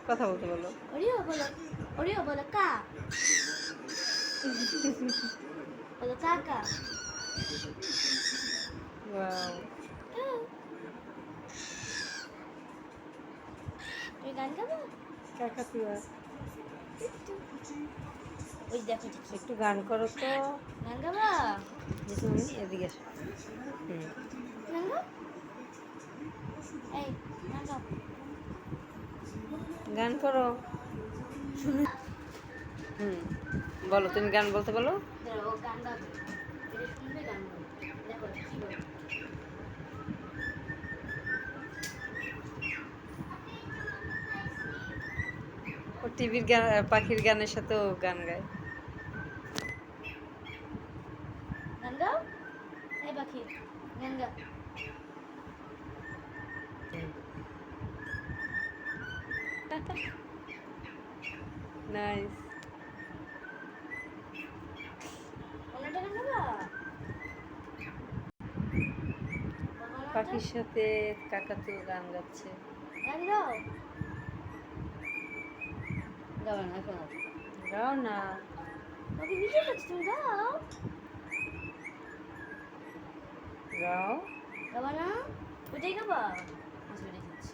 কথা বলতে বলো। ওরিও বলো, ওরিও বলো কা, বলো কাকা। ওয়াও। তুমি গান গাবো? কাকাতুয়া। ওই দেখো দেখি একটু গান করো তো। গান গাবা? তুমি এদিকে এসো। গান গাও, এই গান গাও। গান করো। বলো, তুমি গান বলতে বলো। ও গান গাবে, এটা শুনবে গান গাবে। দেখো কি বলে। ও টিভির গান, পাখির গানের সাথেও গান গায়। গান গাও, এই পাখি গান গাও। নাইস। অন্যটা গান গাবা? পাখির সাথে কাকাতুয়া গান গাচ্ছে। গান গাও। গাও না এখন। গাও না। ওকে ভিডিও করছি, তুমি গাও। গাও। গাবা না? ওইটাই গাবা? আচ্ছা ওইটাই গাচ্ছি।